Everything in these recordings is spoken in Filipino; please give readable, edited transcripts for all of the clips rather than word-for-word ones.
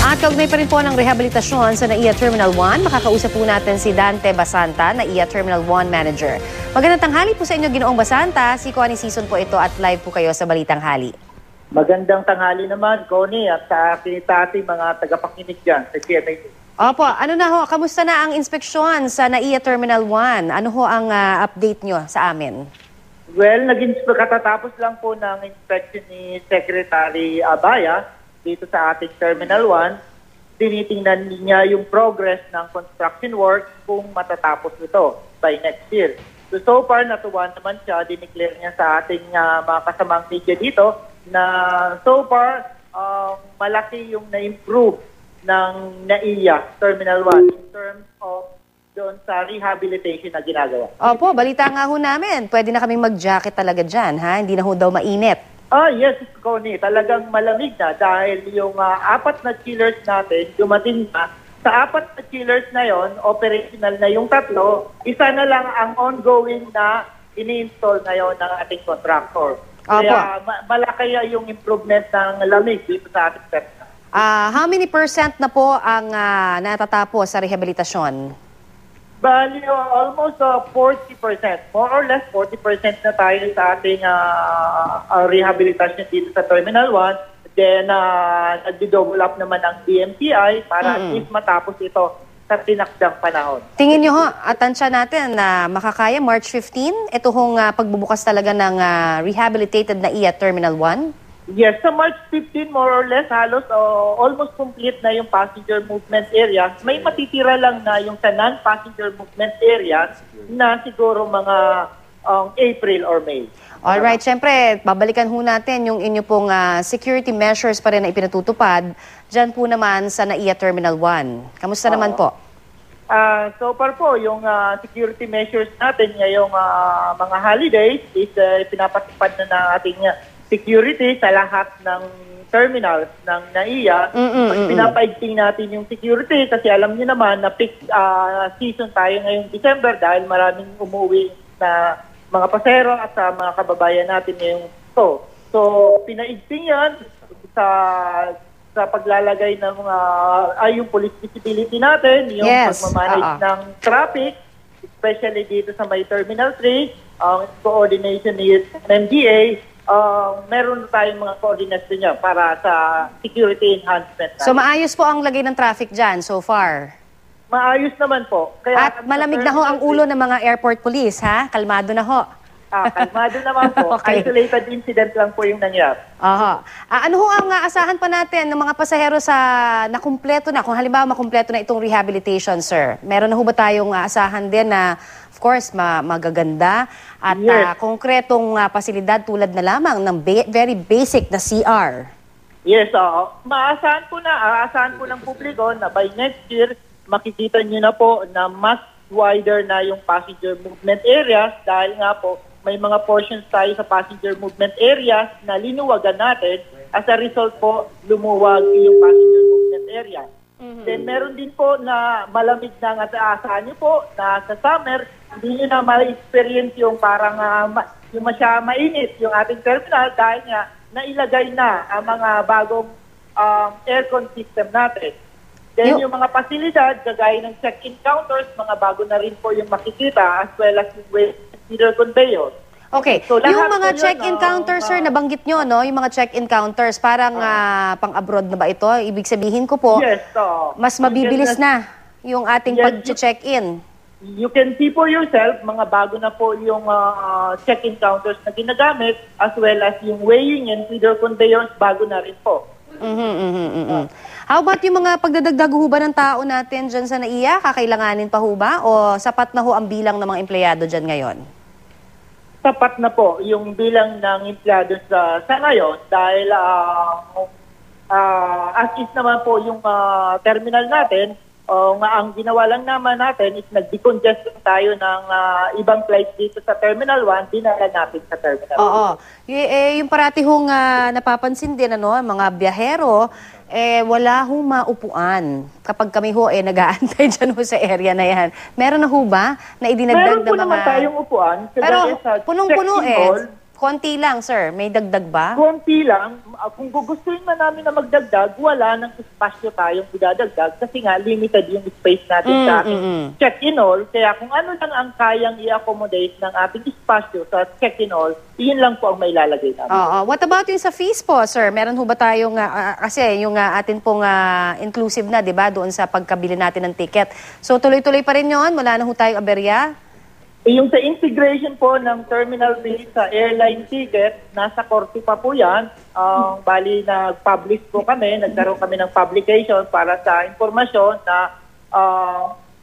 At kaugnay pa rin po ng rehabilitasyon sa NAIA Terminal 1, makakausap po natin si Dante Basanta, NAIA Terminal 1 Manager. Magandang tanghali po sa inyo, Ginoong Basanta. Si Connie Season po ito at live po kayo sa Balitang Hali. Magandang tanghali naman, Connie, at sa ating mga tagapakinig dyan sa GMA. Opo, ano na ho, kamusta na ang inspeksyon sa NAIA Terminal 1? Ano ho ang update nyo sa amin? Well, katatapos lang po ng inspection ni Secretary Abaya dito sa ating Terminal 1. Tinitingnan niya yung progress ng construction work kung matatapos ito by next year. So far, natuwa naman siya, dineclare niya sa ating mga kasamang media dito na so far, malaki yung na-improve ng NAIA Terminal 1 in terms of doon sa rehabilitation na ginagawa. Opo, balita nga ho namin. Pwede na kaming mag-jacket talaga dyan, ha? Hindi na ho daw mainit. Yes, Connie. Talagang malamig na dahil yung 4 na chillers natin dumating na. Sa 4 na chillers na yon, operational na yung 3. Isa na lang ang ongoing na ini-install ngayon ng ating contractor. Kaya malaki yung improvement ng lamig dito sa ating terminal. How many % na po ang natatapos sa rehabilitasyon? Bali, almost 40%. More or less 40% na tayo sa ating rehabilitation dito sa Terminal 1. Then, nag-double up naman ang DMCI para at least matapos ito sa tinakdang panahon. Tingin nyo ho, atansya natin na makakaya March 15? Ito hong pagbubukas talaga ng rehabilitated na NAIA Terminal 1? Yes, sa March 15, more or less, halos almost complete na yung passenger movement area. May matitira lang na yung sa non-passenger movement area na siguro mga April or May. Alright, syempre, babalikan ho natin yung inyo pong security measures pa rin na ipinatutupad dyan po naman sa NAIA Terminal 1. Kamusta naman po? So far po, yung security measures natin ngayong mga holidays is pinapatupad na ng ating security sa lahat ng terminals ng NAIA. Pinapaigting natin yung security kasi alam niyo naman na peak season tayo ngayong December dahil maraming umuwi na mga pasero at sa mga kababayan natin ngayong ito. So, pinaigting yan sa paglalagay ng mga yung police visibility natin, yung pagmamanage ng traffic, especially dito sa may Terminal 3, coordination ni MMDA. Meron tayong mga coordination niya para sa security enhancement. So maayos po ang lagay ng traffic dyan so far? Maayos naman po. Kaya at malamig na ho ang ulo ng mga airport police, ha? Kalmado na ho. Kalmado naman po. Okay. Isolated incident lang po yung nangyari. Ano ho ang asahan pa natin ng mga pasahero sa nakumpleto na? Kung halimbawa makumpleto na itong rehabilitation, sir. Meron na ho ba tayong asahan din na of course magaganda at konkretong pasilidad tulad na lamang ng very basic na CR? Yes, aasahan po ng publiko na by next year makikita nyo na po na mas wider na yung passenger movement areas dahil nga po may mga portions tayo sa passenger movement areas na linuwagan natin. As a result po, lumuwag yung passenger movement area. Then meron din po na malamig na nga aasahan nyo po na sa summer, hindi nyo na ma-experience yung parang yung mainit yung ating terminal dahil nga nailagay na ang mga bagong aircon system natin. Then yung mga pasilidad, kagaya ng check-in counters, mga bago na rin po yung makikita as well as yung feeder conveyor. Okay. So, yung mga check-in counters, sir, nabanggit nyo, no? Yung mga check-in counters, parang pang-abroad na ba ito? Ibig sabihin ko po, mas mabibilis na yung ating pag-check-in. You can see for yourself, mga bago na po yung check-in counters na ginagamit as well as yung weighing and feeder conveyors, bago na rin po. How about yung mga pagdadagdag ho ba ng tao natin dyan sa NAIA? Kakailanganin pa ho ba? O sapat na ho ang bilang ng mga empleyado dyan ngayon? Sapat na po yung bilang ng empleyado sa ngayon dahil as is naman po yung terminal natin, ang ginawa lang naman natin is nag-decongest tayo ng ibang flights dito sa Terminal 1, dinala natin sa Terminal 2. Yung parati hong napapansin din, mga biyahero, wala hong maupuan. Kapag kami ho, nag-aantay dyan ho sa area na yan. Meron na ho ba na idinagdag na mga... Meron po naman tayong upuan. Pero punong-puno Konti lang, sir. May dagdag ba? Konti lang, kung gugustuhin man namin na magdagdag, wala nang espasyo tayong idadagdag kasi nga limited yung space natin sa ating check-in hall. Kaya kung ano lang ang kayang i-accommodate ng ating espasyo sa check-in hall, yun lang po ang may lalagay namin. What about yung sa fees po, sir? Meron ho ba tayong, kasi yung atin pong inclusive na, di ba, doon sa pagkabili natin ng ticket. So tuloy-tuloy pa rin yun? Wala na ho tayong aberya? Yung sa integration po ng terminal fee sa airline ticket, nasa korte pa po yan. Bali, nag-publish po kami, nagkaroon kami ng publication para sa informasyon na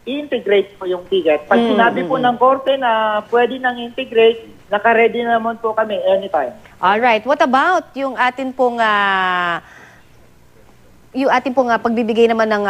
i-integrate po yung ticket. Pag sinabi po ng korte na pwede nang integrate, naka-ready naman po kami anytime. Alright. What about yung atin pong pagbibigay naman ng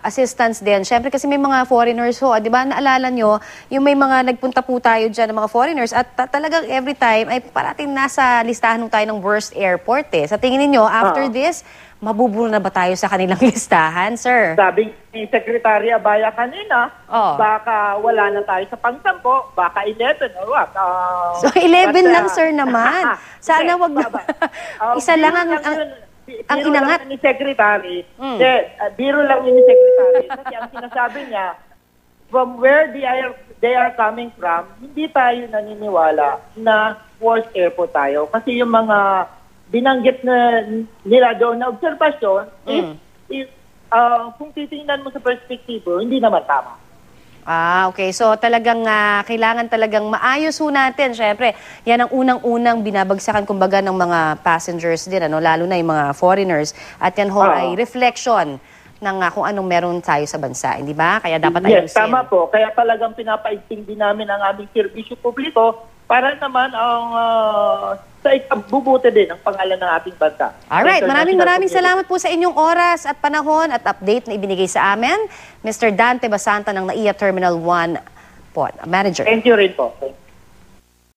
assistance din. Siyempre kasi may mga foreigners ho, 'di ba? Naalala nyo, yung may mga nagpunta po tayo diyan ng mga foreigners at talagang every time ay parating nasa listahan nung tayo ng worst airport eh. Sa tingin niyo after this, mabuburo na ba tayo sa kanilang listahan, sir? Sabi ni Secretary Abaya kanina, baka wala na tayo sa pang-10, baka 11 or what. So 11 lang, sir naman. Sana wag na. Isa lang ang inangat ni Secretary. Biro lang ni Secretary. Kasi ang sinasabi niya, from where they are coming from, hindi tayo naniniwala na worst airport tayo. Kasi yung mga binanggit na nila doon na obserbasyon, kung titingnan mo sa perspektibo, hindi naman tama. Okay. So talagang kailangan talagang maayos ho natin. Siyempre, yan ang unang-unang binabagsakan kumbaga ng mga passengers din, lalo na yung mga foreigners. At yan ho ay reflection ng kung anong meron tayo sa bansa, hindi ba? Kaya dapat ayusin. Yes, tama po. Kaya talagang pinapaigting din namin ang aming serbisyo publiko para naman ang sa ikabubuti din ang pangalan ng ating bansa. Alright, maraming salamat po sa inyong oras at panahon at update na ibinigay sa amin. Mr. Dante Basanta ng NAIA Terminal 1 po, Manager. Thank you rin po.